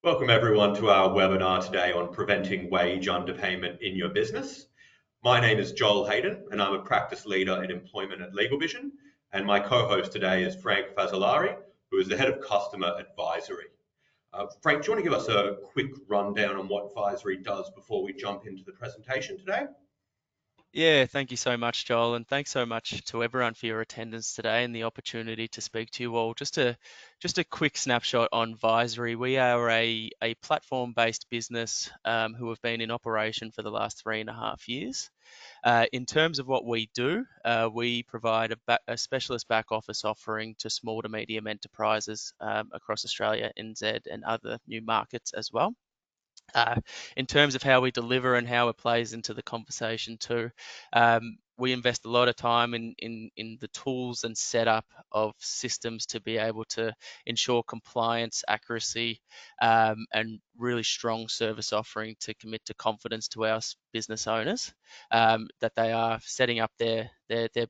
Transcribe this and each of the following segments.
Welcome everyone to our webinar today on preventing wage underpayment in your business. My name is Joel Hayden and I'm a practice leader in employment at LegalVision, and my co-host today is Frank Fazzolari, who is the head of customer at Visory. Frank, do you want to give us a quick rundown on what Visory does before we jump into the presentation today? Yeah, thank you so much, Joel, and thanks so much to everyone for your attendance today and the opportunity to speak to you all. Just a quick snapshot on Visory. We are a platform-based business who have been in operation for the last 3.5 years. In terms of what we do, we provide a specialist back office offering to small to medium enterprises across Australia, NZ, and other new markets as well. Uh, in terms of how we deliver and how it plays into the conversation too, we invest a lot of time in the tools and setup of systems to be able to ensure compliance, accuracy, and really strong service offering to commit to confidence to our business owners that they are setting up their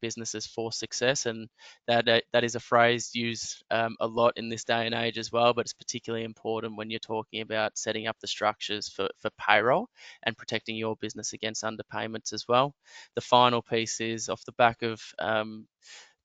businesses for success. And that is a phrase used a lot in this day and age as well, but it's particularly important when you're talking about setting up the structures for payroll and protecting your business against underpayments as well. The final piece is off the back of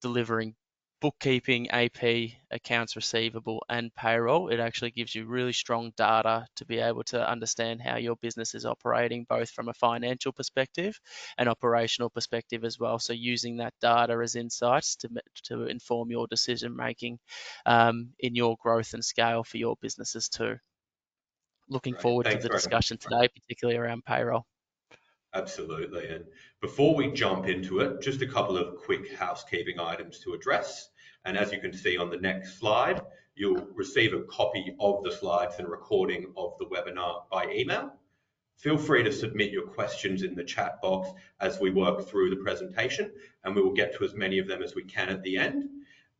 delivering bookkeeping, AP, accounts receivable, and payroll. It actually gives you really strong data to be able to understand how your business is operating, both from a financial perspective and operational perspective as well. So using that data as insights to inform your decision making in your growth and scale for your businesses too. Looking Great, forward to thanks the very much, discussion Frank. today, particularly around payroll. Absolutely. And before we jump into it, just a couple of quick housekeeping items to address. And as you can see on the next slide, you'll receive a copy of the slides and recording of the webinar by email. Feel free to submit your questions in the chat box as we work through the presentation, and we will get to as many of them as we can at the end.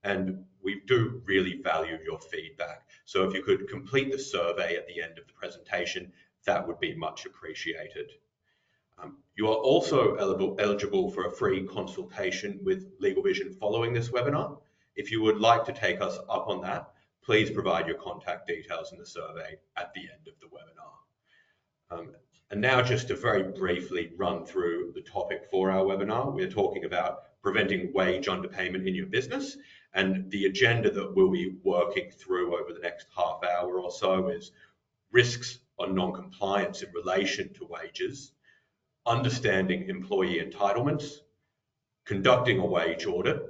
And we do really value your feedback. So if you could complete the survey at the end of the presentation, that would be much appreciated. You are also eligible for a free consultation with LegalVision following this webinar. If you would like to take us up on that, please provide your contact details in the survey at the end of the webinar. And now just to very briefly run through the topic for our webinar, we're talking about preventing wage underpayment in your business. And the agenda that we'll be working through over the next half hour or so is risks on non-compliance in relation to wages, understanding employee entitlements, conducting a wage audit,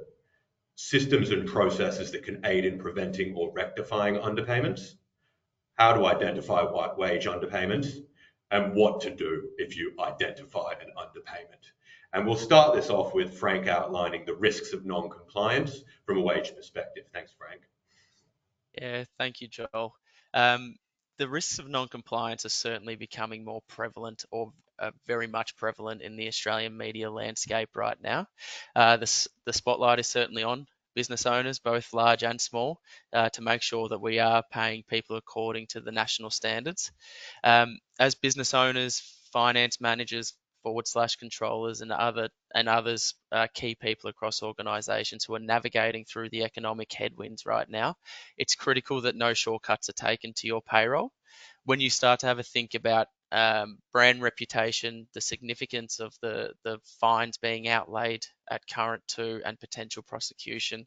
systems and processes that can aid in preventing or rectifying underpayments, how to identify wage underpayments, and what to do if you identify an underpayment. And we'll start this off with Frank outlining the risks of non-compliance from a wage perspective. Thanks, Frank. Yeah, thank you, Joel. Um, the risks of non-compliance are certainly becoming more prevalent or very much prevalent in the Australian media landscape right now. The spotlight is certainly on business owners, both large and small, to make sure that we are paying people according to the national standards. As business owners, finance managers, forward/slash controllers and others key people across organisations who are navigating through the economic headwinds right now, it's critical that no shortcuts are taken to your payroll. When you start to have a think about brand reputation, the significance of the fines being outlaid at current to and potential prosecution,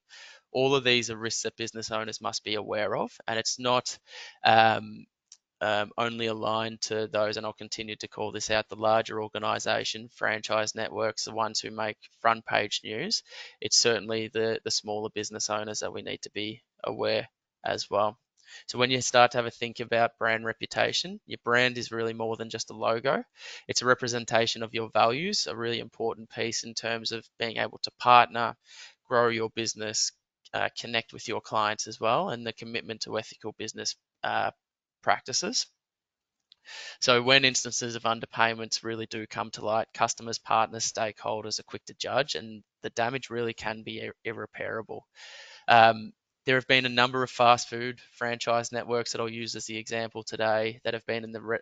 all of these are risks that business owners must be aware of, and it's not only aligned to those, and I'll continue to call this out, the larger organisation, franchise networks, the ones who make front page news. It's certainly the smaller business owners that we need to be aware as well. So when you start to have a think about brand reputation, your brand is really more than just a logo. It's a representation of your values, a really important piece in terms of being able to partner, grow your business, connect with your clients as well, and the commitment to ethical business practices. So when instances of underpayments really do come to light, customers, partners, stakeholders are quick to judge, and the damage really can be irreparable. Um, There have been a number of fast food franchise networks that I'll use as the example today that have been in the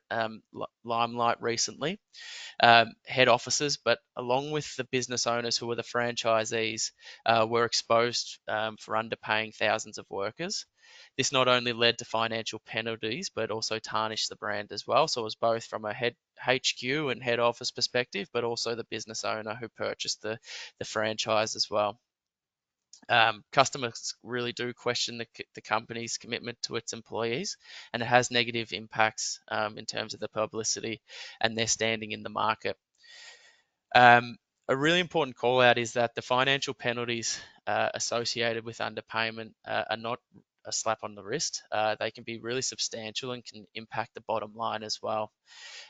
limelight recently, head offices, but along with the business owners who were the franchisees, were exposed for underpaying thousands of workers. This not only led to financial penalties, but also tarnished the brand as well. So it was both from a head HQ and head office perspective, but also the business owner who purchased the franchise as well. Customers really do question the company's commitment to its employees, and it has negative impacts in terms of the publicity and their standing in the market. A really important call out is that the financial penalties associated with underpayment are not a slap on the wrist. They can be really substantial and can impact the bottom line as well.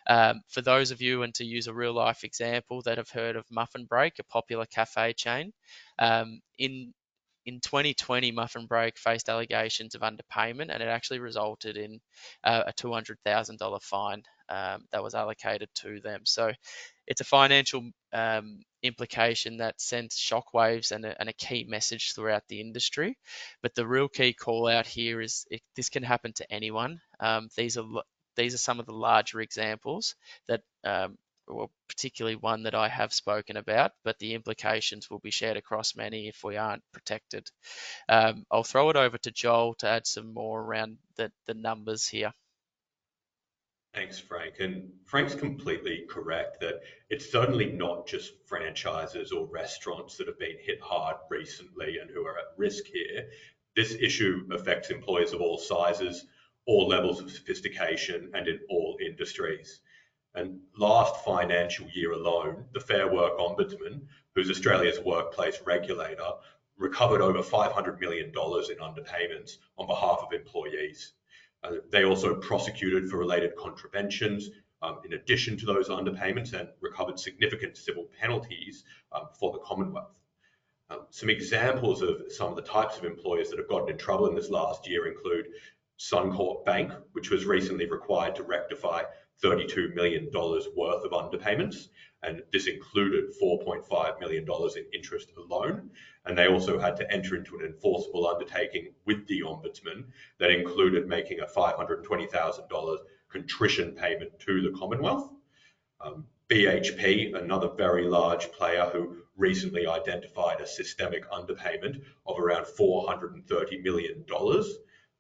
For those of you, and to use a real life example, that have heard of Muffin Break, a popular cafe chain, in 2020, Muffin Break faced allegations of underpayment, and it actually resulted in a $200,000 fine that was allocated to them. So it's a financial implication that sends shockwaves and a key message throughout the industry. But the real key call out here is this can happen to anyone. These are some of the larger examples that well, particularly one that I have spoken about, but the implications will be shared across many if we aren't protected. I'll throw it over to Joel to add some more around the numbers here. Thanks, Frank. And Frank's completely correct that it's certainly not just franchises or restaurants that have been hit hard recently and who are at risk here. This issue affects employers of all sizes, all levels of sophistication, and in all industries. And last financial year alone, the Fair Work Ombudsman, who's Australia's workplace regulator, recovered over $500 million in underpayments on behalf of employees. They also prosecuted for related contraventions in addition to those underpayments, and recovered significant civil penalties for the Commonwealth. Some examples of some of the types of employers that have gotten in trouble in this last year include Suncorp Bank, which was recently required to rectify $32 million worth of underpayments, and this included $4.5 million in interest alone. And they also had to enter into an enforceable undertaking with the Ombudsman that included making a $520,000 contrition payment to the Commonwealth. BHP, another very large player who recently identified a systemic underpayment of around $430 million.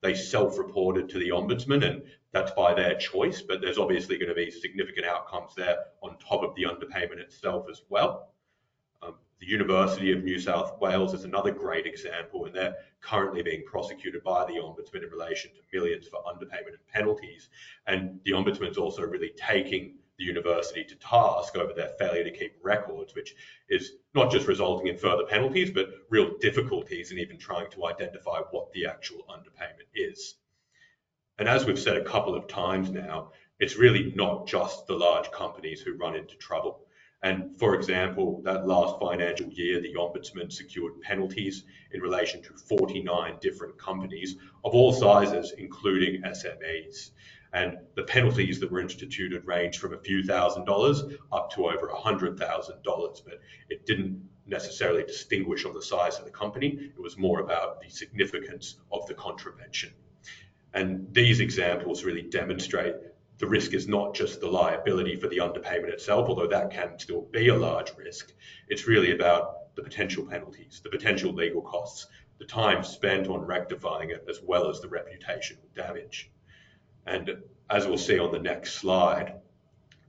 They self-reported to the Ombudsman, and that's by their choice, but there's obviously going to be significant outcomes there on top of the underpayment itself as well. The University of New South Wales is another great example, and they're currently being prosecuted by the Ombudsman in relation to millions for underpayment and penalties. And the Ombudsman's also really taking the university to task over their failure to keep records, which is not just resulting in further penalties, but real difficulties in even trying to identify what the actual underpayment is. And as we've said a couple of times now, it's really not just the large companies who run into trouble. And for example, that last financial year, the Ombudsman secured penalties in relation to 49 different companies of all sizes, including SMEs. And the penalties that were instituted ranged from a few $1,000s up to over $100,000, but it didn't necessarily distinguish on the size of the company. It was more about the significance of the contravention. And these examples really demonstrate the risk is not just the liability for the underpayment itself, although that can still be a large risk. It's really about the potential penalties, the potential legal costs, the time spent on rectifying it, as well as the reputational damage. And as we'll see on the next slide,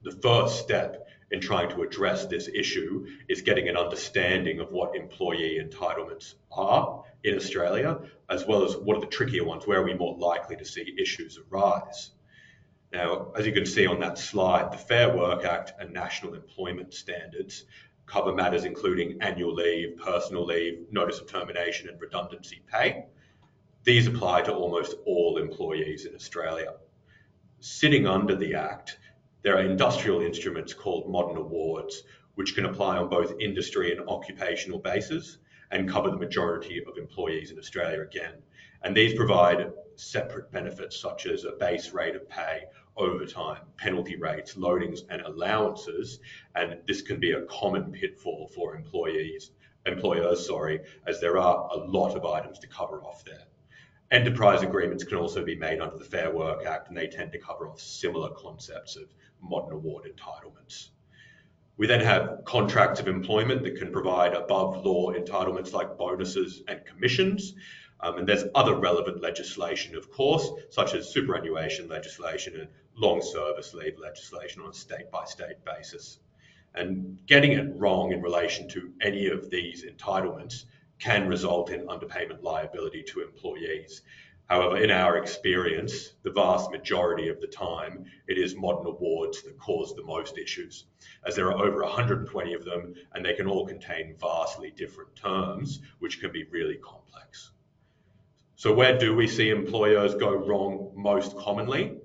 the first step in trying to address this issue is getting an understanding of what employee entitlements are in Australia, as well as what are the trickier ones, where are we more likely to see issues arise. Now, as you can see on that slide, the Fair Work Act and National Employment Standards cover matters including annual leave, personal leave, notice of termination, and redundancy pay. These apply to almost all employees in Australia. Sitting under the Act, there are industrial instruments called modern awards, which can apply on both industry and occupational bases and cover the majority of employees in Australia again. And these provide separate benefits such as a base rate of pay, overtime, penalty rates, loadings, and allowances. And this can be a common pitfall for employers, as there are a lot of items to cover off there. Enterprise agreements can also be made under the Fair Work Act, and they tend to cover off similar concepts of modern award entitlements. We then have contracts of employment that can provide above law entitlements like bonuses and commissions. And there's other relevant legislation, of course, such as superannuation legislation and long service leave legislation on a state by state basis. And getting it wrong in relation to any of these entitlements can result in underpayment liability to employees. However, in our experience, the vast majority of the time, it is modern awards that cause the most issues, as there are over 120 of them, and they can all contain vastly different terms, which can be really complex. So where do we see employers go wrong most commonly?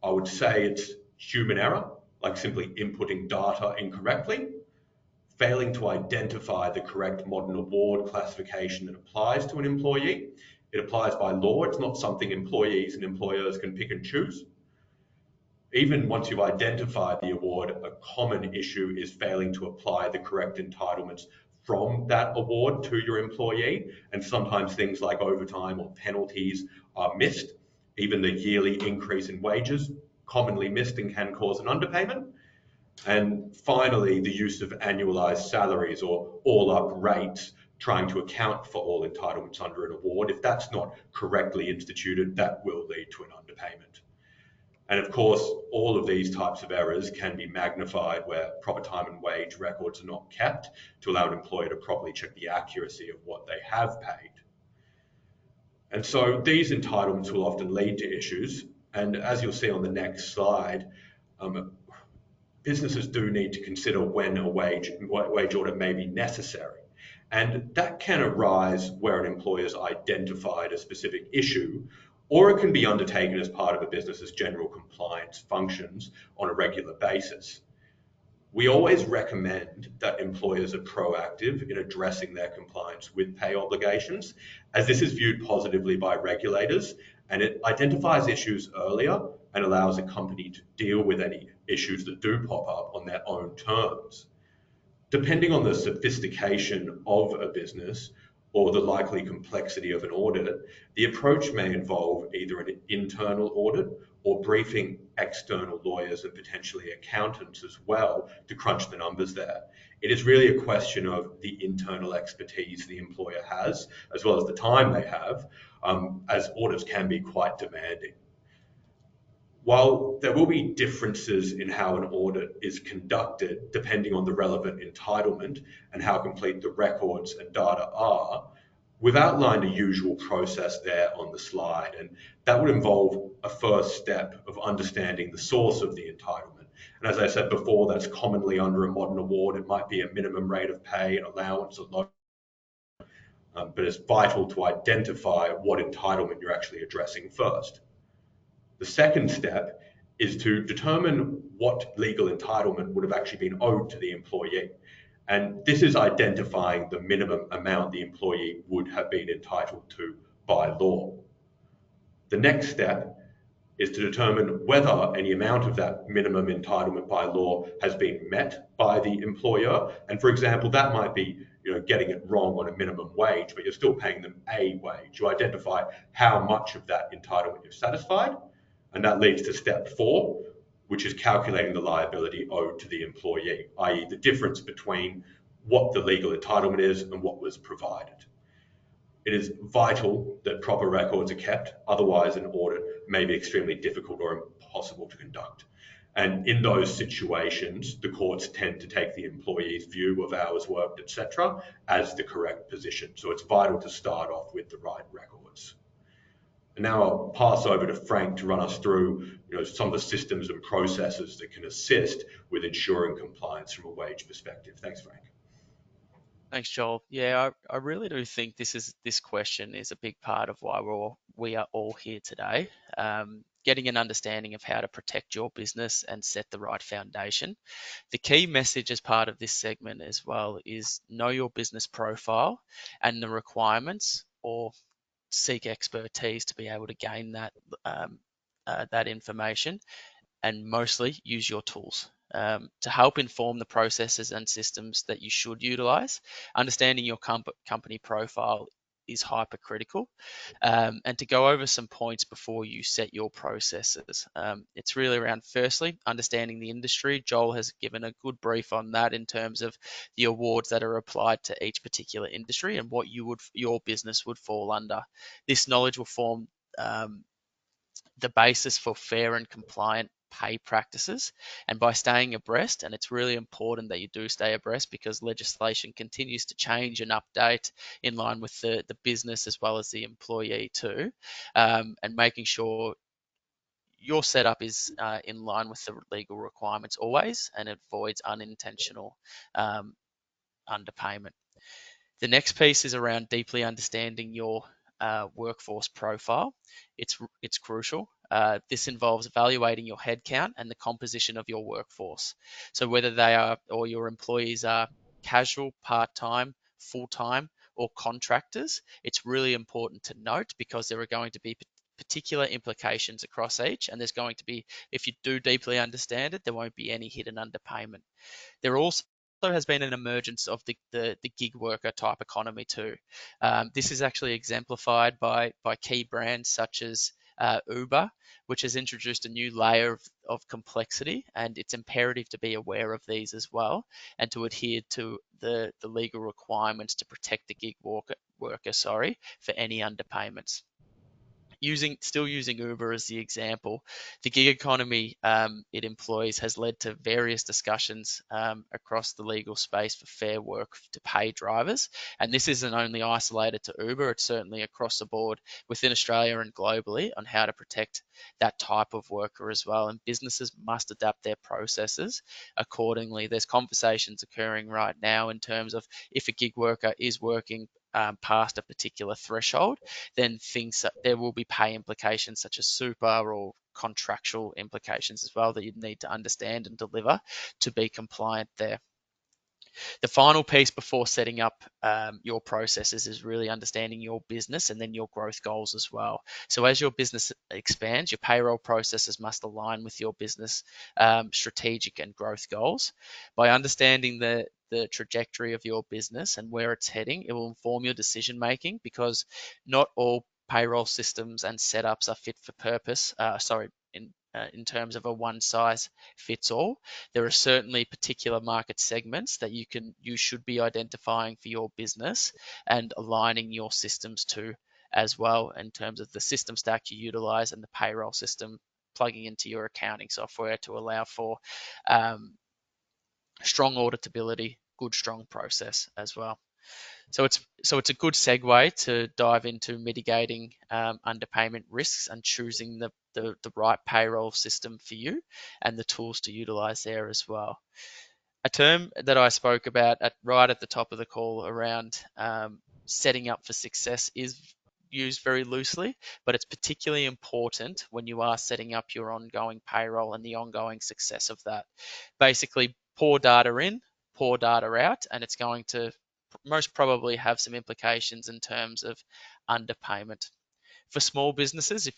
I would say it's human error, like simply inputting data incorrectly, failing to identify the correct modern award classification that applies to an employee. It applies by law. It's not something employees and employers can pick and choose. Even once you've identified the award, a common issue is failing to apply the correct entitlements from that award to your employee. And sometimes things like overtime or penalties are missed. Even the yearly increase in wages, commonly missed and can cause an underpayment. And finally, the use of annualized salaries or all-up rates, trying to account for all entitlements under an award. If that's not correctly instituted, that will lead to an underpayment. And of course, all of these types of errors can be magnified where proper time and wage records are not kept to allow an employer to properly check the accuracy of what they have paid. And so these entitlements will often lead to issues. And as you'll see on the next slide, businesses do need to consider when a wage audit may be necessary. And that can arise where an employer has identified a specific issue, or it can be undertaken as part of a business's general compliance functions on a regular basis. We always recommend that employers are proactive in addressing their compliance with pay obligations, as this is viewed positively by regulators, and it identifies issues earlier and allows a company to deal with any issues that do pop up on their own terms. Depending on the sophistication of a business or the likely complexity of an audit, the approach may involve either an internal audit or briefing external lawyers and potentially accountants as well to crunch the numbers there. It is really a question of the internal expertise the employer has, as well as the time they have, as audits can be quite demanding. While there will be differences in how an audit is conducted depending on the relevant entitlement and how complete the records and data are, we've outlined a usual process there on the slide, and that would involve a first step of understanding the source of the entitlement. And as I said before, that's commonly under a modern award. It might be a minimum rate of pay, an allowance, a loan, but it's vital to identify what entitlement you're actually addressing first. The second step is to determine what legal entitlement would have actually been owed to the employee. And this is identifying the minimum amount the employee would have been entitled to by law. The next step is to determine whether any amount of that minimum entitlement by law has been met by the employer. And for example, that might be getting it wrong on a minimum wage, but you're still paying them a wage. You identify how much of that entitlement you've satisfied. And that leads to step 4, which is calculating the liability owed to the employee, i.e. the difference between what the legal entitlement is and what was provided. It is vital that proper records are kept, otherwise an audit may be extremely difficult or impossible to conduct. And in those situations, the courts tend to take the employee's view of hours worked, etc., as the correct position. So it's vital to start off with the right records. And now I'll pass over to Frank to run us through some of the systems and processes that can assist with ensuring compliance from a wage perspective. Thanks, Frank. Thanks, Joel. Yeah, I really do think this question is a big part of why we are all here today. Getting an understanding of how to protect your business and set the right foundation. The key message as part of this segment as well is know your business profile and the requirements, or seek expertise to be able to gain that information, and mostly use your tools to help inform the processes and systems that you should utilize. Understanding your company profile is hypercritical. And to go over some points before you set your processes. It's really around, firstly, understanding the industry. Joel has given a good brief on that in terms of the awards that are applied to each particular industry and what your business would fall under. This knowledge will form the basis for fair and compliant pay practices. And by staying abreast, and it's really important that you do stay abreast because legislation continues to change and update in line with the business as well as the employee too, and making sure your setup is in line with the legal requirements always, and it avoids unintentional underpayment. The next piece is around deeply understanding your workforce profile. It's crucial. This involves evaluating your headcount and the composition of your workforce. So whether they are or your employees are casual, part-time, full-time, or contractors, it's really important to note because there are going to be particular implications across each, and there's going to be, if you do deeply understand it, there won't be any hidden underpayment. There also has been an emergence of the gig worker type economy too. This is actually exemplified by key brands such as Uber, which has introduced a new layer of complexity, and it's imperative to be aware of these as well and to adhere to the legal requirements to protect the gig worker for any underpayments. Still using Uber as the example, the gig economy it employs has led to various discussions across the legal space for fair work to pay drivers. And this isn't only isolated to Uber, it's certainly across the board within Australia and globally on how to protect that type of worker as well. And businesses must adapt their processes accordingly. There's conversations occurring right now in terms of if a gig worker is working past a particular threshold, then there will be pay implications such as super or contractual implications as well that you need to understand and deliver to be compliant there. The final piece before setting up your processes is really understanding your business and then your growth goals as well. So as your business expands, your payroll processes must align with your business strategic and growth goals. By understanding the trajectory of your business and where it's heading, it will inform your decision making because not all payroll systems and setups are fit for purpose. In terms of a one size fits all. There are certainly particular market segments that you should be identifying for your business and aligning your systems to as well in terms of the system stack you utilize and the payroll system plugging into your accounting software to allow for strong auditability, good strong process as well. So it's a good segue to dive into mitigating underpayment risks and choosing the right payroll system for you and the tools to utilize there as well. A term that I spoke about right at the top of the call around setting up for success is used very loosely, but it's particularly important when you are setting up your ongoing payroll and the ongoing success of that. Basically, pour data in, pour data out, and it's going to most probably have some implications in terms of underpayment. For small businesses,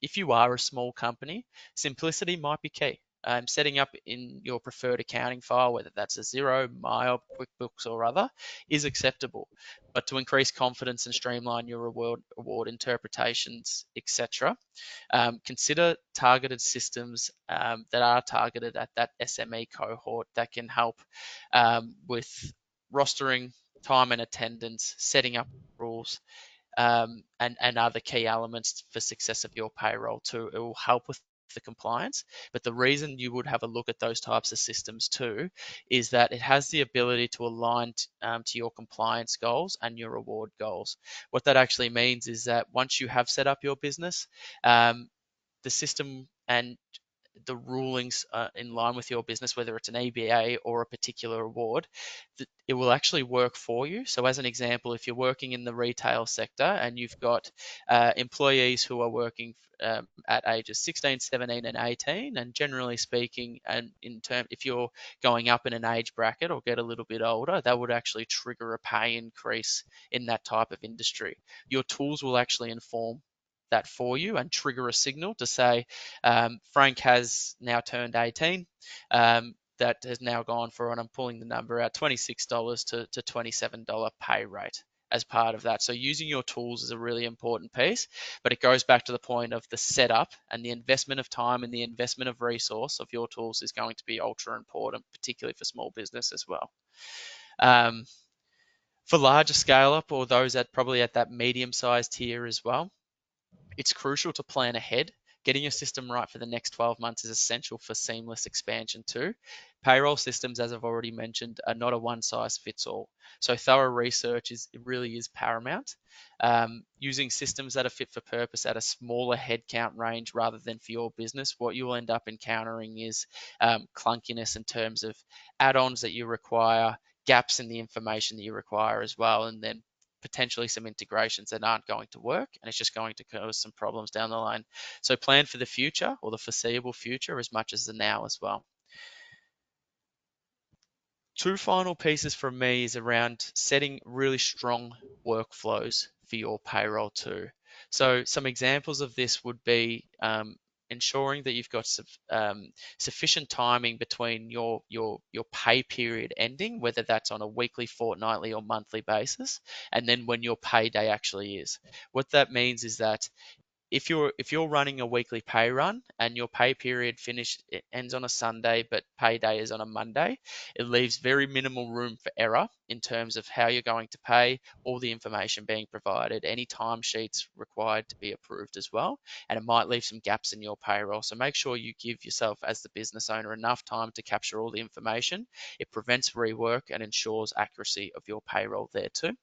if you are a small company, simplicity might be key. Setting up in your preferred accounting file, whether that's a Xero, Maya, QuickBooks, or other, is acceptable. But to increase confidence and streamline your award interpretations, etc., consider targeted systems that are targeted at that SME cohort that can help with rostering, time and attendance, setting up rules, and other key elements for success of your payroll too. It will help with the compliance, but the reason you would have a look at those types of systems too is that it has the ability to align to your compliance goals and your reward goals. What that actually means is that once you have set up your business, the system and the rulings in line with your business, whether it's an EBA or a particular award, it will actually work for you. So as an example, if you're working in the retail sector and you've got employees who are working at ages 16, 17 and 18, and generally speaking, and if you're going up in an age bracket or get a little bit older, that would actually trigger a pay increase in that type of industry. Your tools will actually inform that for you and trigger a signal to say, Frank has now turned 18. That has now gone for, and I'm pulling the number out, $26 to $27 pay rate. as part of that. So using your tools is a really important piece, but it goes back to the point of the setup, and the investment of time and the investment of resource of your tools is going to be ultra important, particularly for small business as well. For larger scale up, or those at probably at that medium sized tier as well, it's crucial to plan ahead. Getting your system right for the next 12 months is essential for seamless expansion too. Payroll systems, as I've already mentioned, are not a one size fits all. So thorough research really is paramount. Using systems that are fit for purpose at a smaller headcount range rather than for your business, what you will end up encountering is clunkiness in terms of add-ons that you require, gaps in the information that you require as well, and then potentially some integrations that aren't going to work, and it's just going to cause some problems down the line. So plan for the future, or the foreseeable future, as much as the now as well. Two final pieces from me is around setting really strong workflows for your payroll too. So some examples of this would be ensuring that you've got sufficient timing between your pay period ending, whether that's on a weekly, fortnightly, or monthly basis, and then when your payday actually is. What that means is that if you're running a weekly pay run and your pay period it ends on a Sunday but payday is on a Monday, it leaves very minimal room for error in terms of how you're going to pay, all the information being provided, any timesheets required to be approved as well, and it might leave some gaps in your payroll. So make sure you give yourself as the business owner enough time to capture all the information. It prevents rework and ensures accuracy of your payroll there too.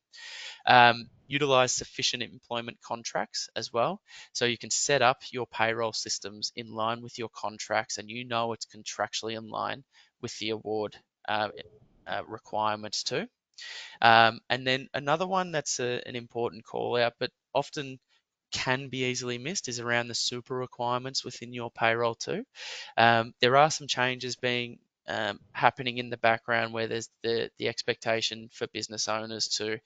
Utilize sufficient employment contracts as well. So you can set up your payroll systems in line with your contracts, and you know it's contractually in line with the award requirements too. And then another one that's an important call out, but often can be easily missed, is around the super requirements within your payroll too. There are some changes being happening in the background where there's the expectation for business owners to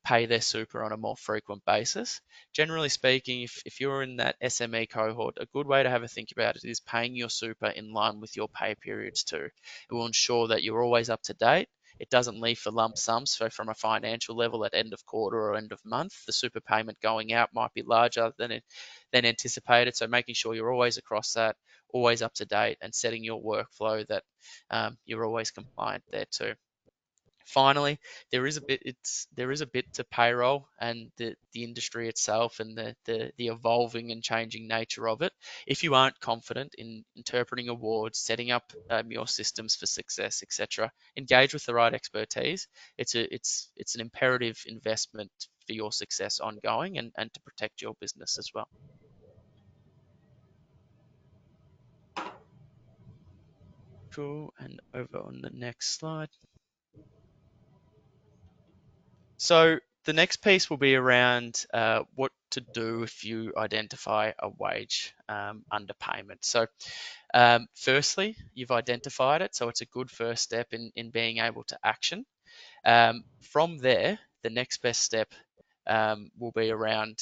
pay their super on a more frequent basis. Generally speaking, if you're in that SME cohort, a good way to have a think about it is paying your super in line with your pay periods too. It will ensure that you're always up to date. It doesn't leave for lump sums. So from a financial level at end of quarter or end of month, the super payment going out might be larger than anticipated. So making sure you're always across that, always up to date, and setting your workflow that you're always compliant there too. Finally, there is a bit to payroll and the industry itself and the evolving and changing nature of it. If you aren't confident in interpreting awards, setting up your systems for success, etc., engage with the right expertise. It's an imperative investment for your success ongoing and to protect your business as well. Cool. And over on the next slide. So the next piece will be around what to do if you identify a wage underpayment. So firstly, you've identified it, so it's a good first step in being able to action. From there, the next best step will be around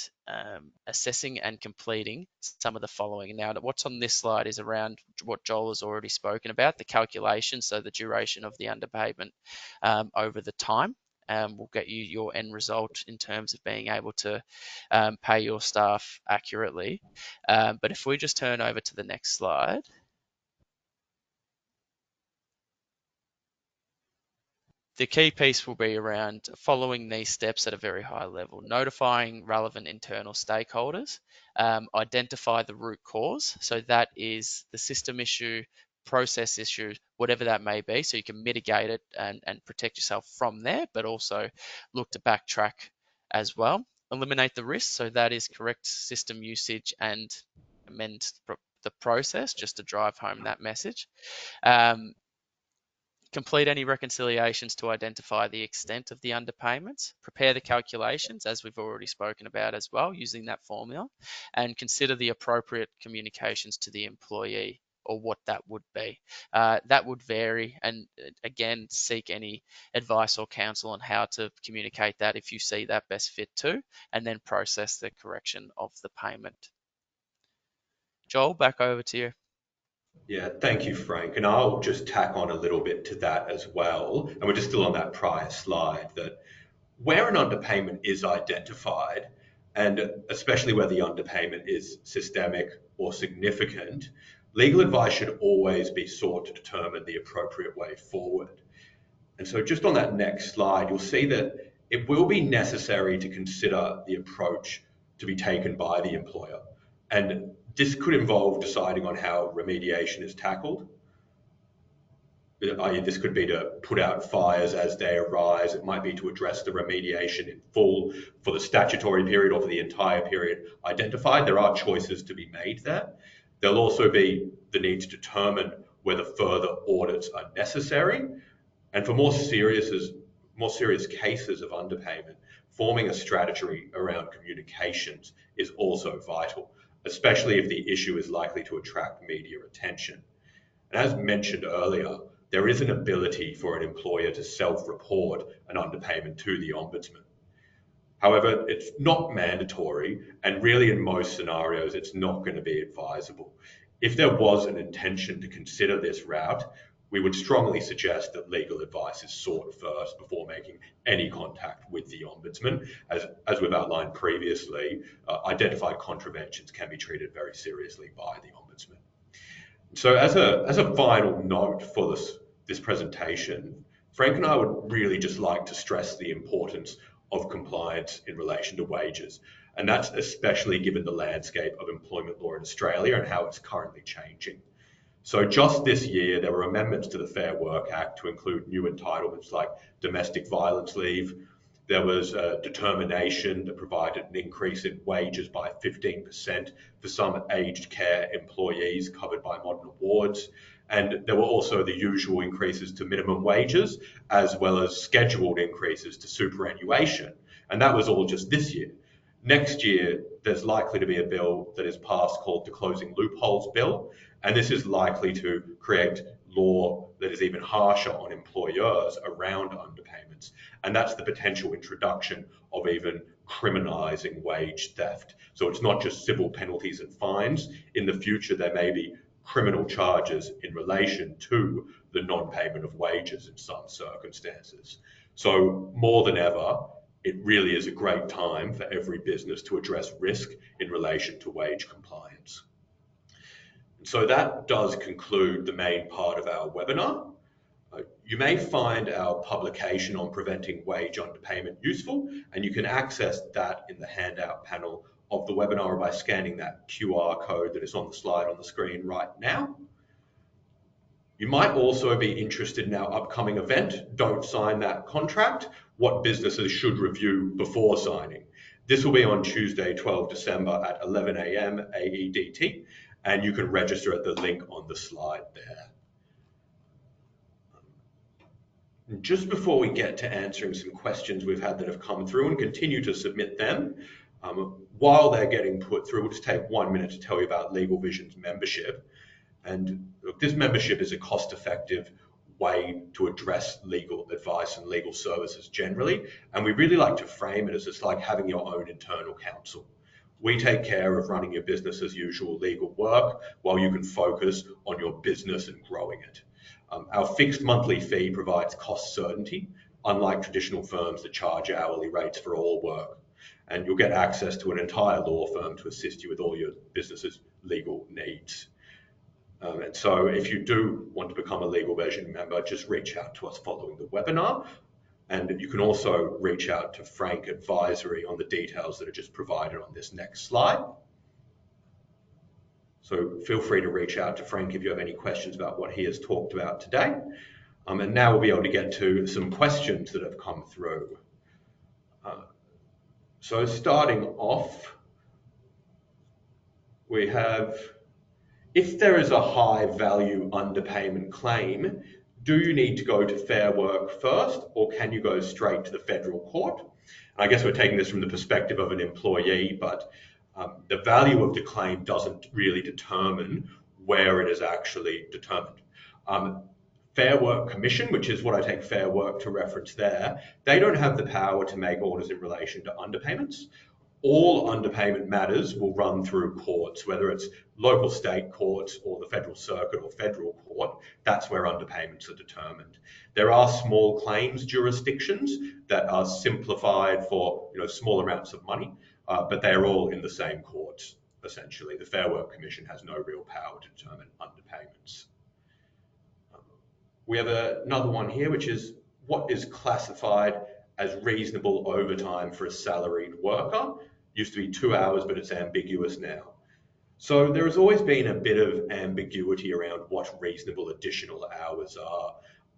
assessing and completing some of the following. Now, what's on this slide is around what Joel has already spoken about, the calculation, so the duration of the underpayment over the time. Will get you your end result in terms of being able to pay your staff accurately. But if we just turn over to the next slide. The key piece will be around following these steps at a very high level, notifying relevant internal stakeholders, identify the root cause. So that is the system issue, process issue, whatever that may be. So you can mitigate it and protect yourself from there, but also look to backtrack as well. Eliminate the risk. So that is correct system usage and amend the process just to drive home that message. Complete any reconciliations to identify the extent of the underpayments, prepare the calculations, as we've already spoken about as well, using that formula, and consider the appropriate communications to the employee, or what that would be. That would vary, and again, seek any advice or counsel on how to communicate that if you see that best fit too, and then process the correction of the payment. Joel, back over to you. Yeah, thank you, Frank. And I'll just tack on a little bit to that as well. And we're just still on that prior slide, that Where an underpayment is identified, and especially where the underpayment is systemic or significant, legal advice should always be sought to determine the appropriate way forward. And so just on that next slide, you'll see that it will be necessary to consider the approach to be taken by the employer. And this could involve deciding on how remediation is tackled. I.e., this could be to put out fires as they arise. It might be to address the remediation in full for the statutory period or for the entire period identified. There are choices to be made there. There'll also be the need to determine whether further audits are necessary. And for more serious cases of underpayment, forming a strategy around communications is also vital, especially if the issue is likely to attract media attention. And as mentioned earlier, there is an ability for an employer to self-report an underpayment to the Ombudsman. However, it's not mandatory, and really in most scenarios, it's not going to be advisable. If there was an intention to consider this route, we would strongly suggest that legal advice is sought first before making any contact with the Ombudsman. As we've outlined previously, identified contraventions can be treated very seriously by the Ombudsman. So as a final note for this presentation, Frank and I would really just like to stress the importance of compliance in relation to wages. And that's especially given the landscape of employment law in Australia and how it's currently changing. So just this year, there were amendments to the Fair Work Act to include new entitlements like domestic violence leave. There was a determination that provided an increase in wages by 15% for some aged care employees covered by modern awards. And there were also the usual increases to minimum wages, as well as scheduled increases to superannuation. And that was all just this year. Next year, there's likely to be a bill that is passed called the Closing Loopholes Bill. And this is likely to create law that is even harsher on employers around underpayments. And that's the potential introduction of even criminalising wage theft. So it's not just civil penalties and fines. In the future, there may be criminal charges in relation to the non-payment of wages in some circumstances. So more than ever, it really is a great time for every business to address risk in relation to wage compliance. So that does conclude the main part of our webinar. You may find our publication on preventing wage underpayment useful, and you can access that in the handout panel of the webinar by scanning that QR code that is on the slide on the screen right now. You might also be interested in our upcoming event, Don't Sign That Contract, what businesses should review before signing. This will be on Tuesday, 12 December at 11 a.m. AEDT. And you can register at the link on the slide there. Just before we get to answering some questions we've had that have come through, and continue to submit them, while they're getting put through, we'll just take 1 minute to tell you about LegalVision's membership. And look, this membership is a cost-effective way to address legal advice and legal services generally. And we really like to frame it as it's like having your own internal counsel. We take care of running your business as usual legal work while you can focus on your business and growing it. Our fixed monthly fee provides cost certainty, unlike traditional firms that charge hourly rates for all work. And you'll get access to an entire law firm to assist you with all your business's legal needs. And so if you do want to become a LegalVision member, just reach out to us following the webinar. And you can also reach out to Frank at Visory on the details that are just provided on this next slide. So feel free to reach out to Frank if you have any questions about what he has talked about today. And now we'll be able to get to some questions that have come through. So starting off, we have, if there is a high value underpayment claim, do you need to go to Fair Work first, or can you go straight to the federal court? And I guess we're taking this from the perspective of an employee, but the value of the claim doesn't really determine where it is actually determined. Fair Work Commission, which is what I take Fair Work to reference there, they don't have the power to make orders in relation to underpayments. All underpayment matters will run through courts, whether it's local state courts or the federal circuit or federal court. That's where underpayments are determined. There are small claims jurisdictions that are simplified for small amounts of money, but they're all in the same courts, essentially. The Fair Work Commission has no real power to determine underpayments. We have another one here, which is what is classified as reasonable overtime for a salaried worker. Used to be 2 hours, but it's ambiguous now. So there has always been a bit of ambiguity around what reasonable additional hours are.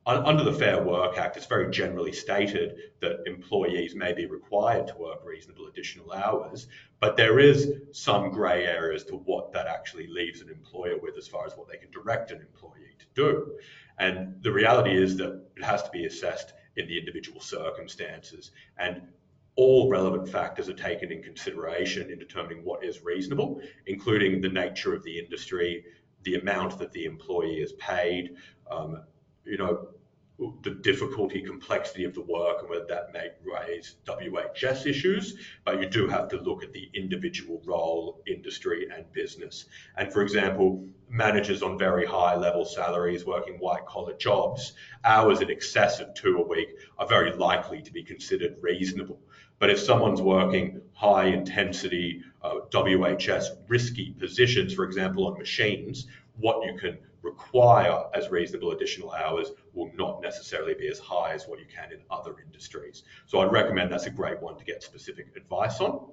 Under the Fair Work Act, it's very generally stated that employees may be required to work reasonable additional hours, but there is some grey area as to what that actually leaves an employer with as far as what they can direct an employee to do. And the reality is that it has to be assessed in the individual circumstances, and all relevant factors are taken in consideration in determining what is reasonable, including the nature of the industry, the amount that the employee is paid, the difficulty, complexity of the work, and whether that may raise WHS issues. But you do have to look at the individual role, industry, and business. And for example, managers on very high level salaries working white collar jobs, hours in excess of 2 a week are very likely to be considered reasonable. But if someone's working high intensity, WHS risky positions, for example, on machines, what you can require as reasonable additional hours will not necessarily be as high as what you can in other industries. So I'd recommend that's a great one to get specific advice on.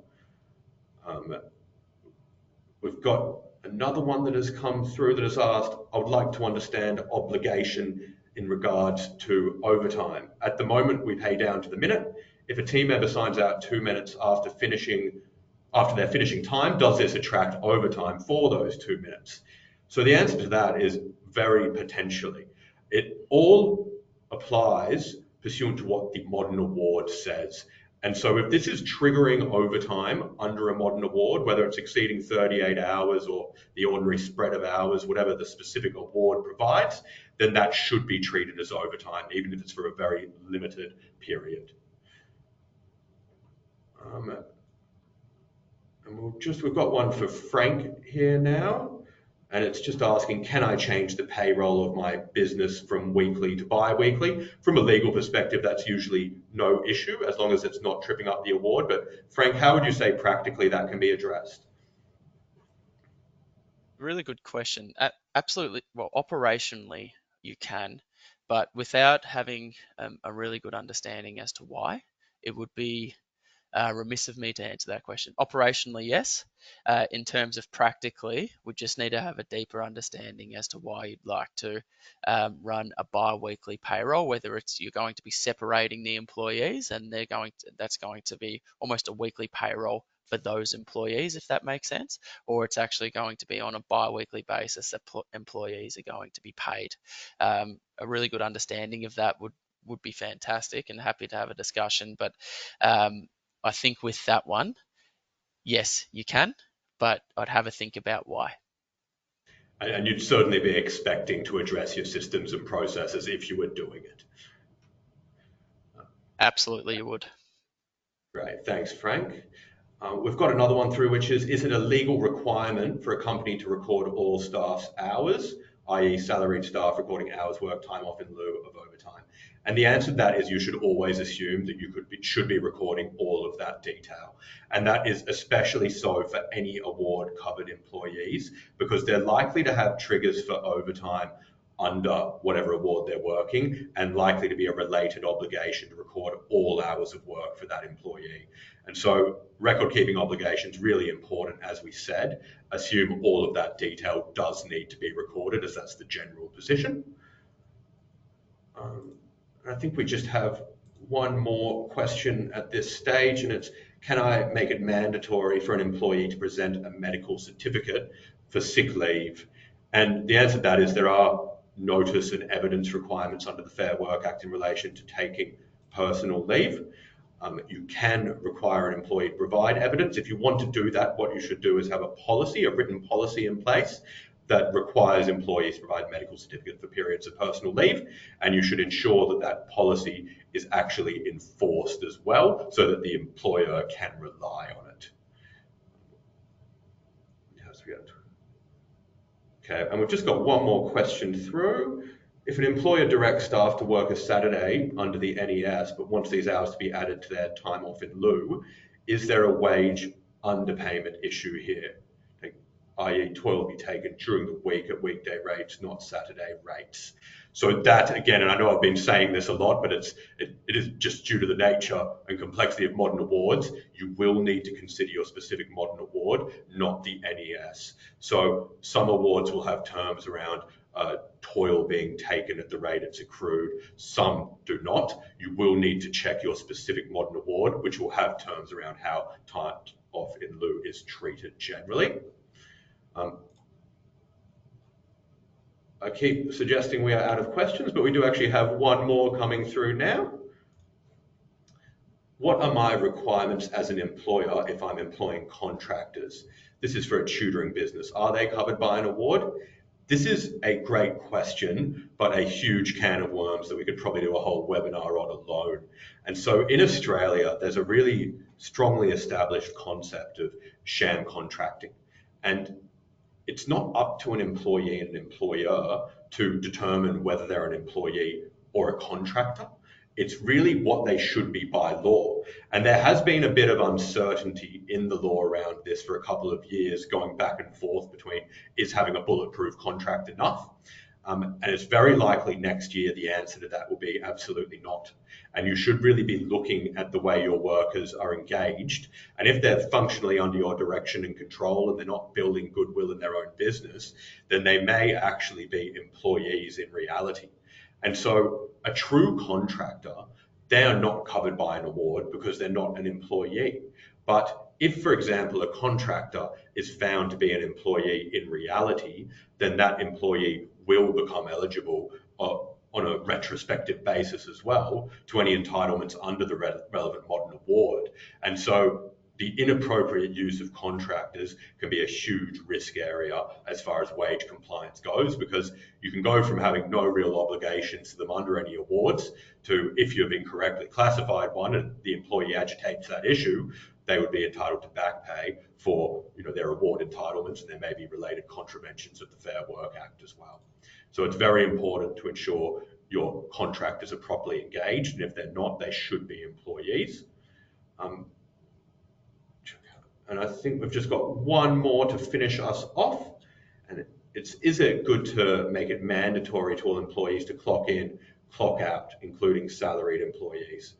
We've got another one that has come through that has asked, I would like to understand obligation in regards to overtime. At the moment, we pay down to the minute. If a team member signs out 2 minutes after their finishing time, does this attract overtime for those 2 minutes? So the answer to that is very potentially. It all applies pursuant to what the modern award says. And so if this is triggering overtime under a modern award, whether it's exceeding 38 hours or the ordinary spread of hours, whatever the specific award provides, then that should be treated as overtime, even if it's for a very limited period. And we've got one for Frank here now, and it's just asking, can I change the payroll of my business from weekly to bi-weekly? From a legal perspective, that's usually no issue as long as it's not tripping up the award. But Frank, how would you say practically that can be addressed? Really good question. Absolutely. Well, operationally, you can, but without having a really good understanding as to why, it would be remiss of me to answer that question. Operationally, yes. In terms of practically, we just need to have a deeper understanding as to why you'd like to run a bi-weekly payroll, whether it's you're going to be separating the employees and that's going to be almost a weekly payroll for those employees, if that makes sense, or it's actually going to be on a bi-weekly basis that employees are going to be paid. A really good understanding of that would be fantastic, and happy to have a discussion. But I think with that one, yes, you can, but I'd have a think about why. And you'd certainly be expecting to address your systems and processes if you were doing it. Absolutely, you would. Great, thanks, Frank. We've got another one through, which is it a legal requirement for a company to record all staff's hours, i.e. salaried staff recording hours work, time off in lieu of overtime? And the answer to that is you should always assume that you should be recording all of that detail. And that is especially so for any award covered employees, because they're likely to have triggers for overtime under whatever award they're working, and likely to be a related obligation to record all hours of work for that employee. And so record keeping obligation is really important, as we said. Assume all of that detail does need to be recorded, as that's the general position. I think we just have one more question at this stage, and it's, can I make it mandatory for an employee to present a medical certificate for sick leave? And the answer to that is there are notice and evidence requirements under the Fair Work Act in relation to taking personal leave. You can require an employee to provide evidence. If you want to do that, what you should do is have a written policy in place that requires employees to provide medical certificate for periods of personal leave, and you should ensure that that policy is actually enforced as well, so that the employer can rely on it. as we get. Okay, and we've just got one more question through. If an employer directs staff to work a Saturday under the NES, but wants these hours to be added to their time off in lieu, is there a wage underpayment issue here? I.e. toil will be taken during the week at weekday rates, not Saturday rates. So that, again, and I know I've been saying this a lot, but it is just due to the nature and complexity of modern awards, you will need to consider your specific modern award, not the NES. So some awards will have terms around toil being taken at the rate it's accrued. Some do not. You will need to check your specific modern award, which will have terms around how time off in lieu is treated generally. I keep suggesting we are out of questions, but we do actually have one more coming through now. What are my requirements as an employer if I'm employing contractors? This is for a tutoring business. Are they covered by an award? This is a great question, but a huge can of worms that we could probably do a whole webinar on alone. And so in Australia, there's a really strongly established concept of sham contracting. And it's not up to an employee and an employer to determine whether they're an employee or a contractor. It's really what they should be by law. And there has been a bit of uncertainty in the law around this for a couple of years, going back and forth between is having a bulletproof contract enough? And it's very likely next year the answer to that will be absolutely not. And you should really be looking at the way your workers are engaged. And if they're functionally under your direction and control and they're not building goodwill in their own business, then they may actually be employees in reality. And so a true contractor, they are not covered by an award because they're not an employee. But if, for example, a contractor is found to be an employee in reality, then that employee will become eligible on a retrospective basis as well to any entitlements under the relevant modern award. And so the inappropriate use of contractors can be a huge risk area as far as wage compliance goes, because you can go from having no real obligations to them under any awards to, if you've incorrectly classified one and the employee agitates that issue, they would be entitled to back pay for their award entitlements, and there may be related contraventions of the Fair Work Act as well. So it's very important to ensure your contractors are properly engaged, and if they're not, they should be employees. And I think we've just got one more to finish us off. And is it good to make it mandatory to all employees to clock in, clock out, including salaried employees?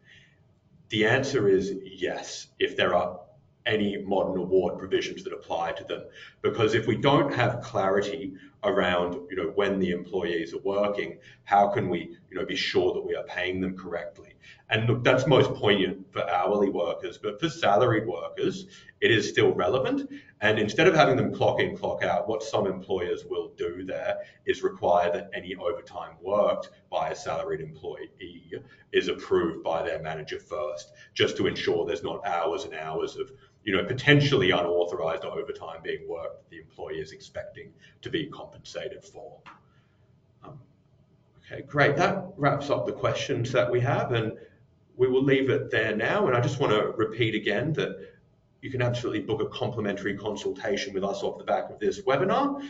The answer is yes, if there are any modern award provisions that apply to them. Because if we don't have clarity around when the employees are working, how can we be sure that we are paying them correctly? And look, that's most poignant for hourly workers, but for salaried workers, it is still relevant. And instead of having them clock in, clock out, what some employers will do there is require that any overtime worked by a salaried employee is approved by their manager first, just to ensure there's not hours and hours of potentially unauthorized overtime being worked that the employee is expecting to be compensated for. Okay, great. That wraps up the questions that we have, and we will leave it there now. And I just want to repeat again that you can absolutely book a complimentary consultation with us off the back of this webinar.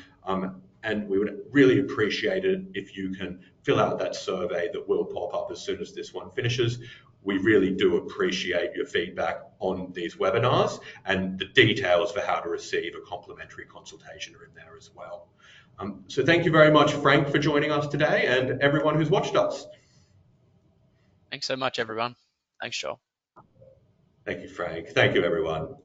And we would really appreciate it if you can fill out that survey that will pop up as soon as this one finishes. We really do appreciate your feedback on these webinars, and the details for how to receive a complimentary consultation are in there as well. So thank you very much, Frank, for joining us today, and everyone who's watched us. Thanks so much, everyone. Thanks, Joel. Thank you, Frank. Thank you, everyone.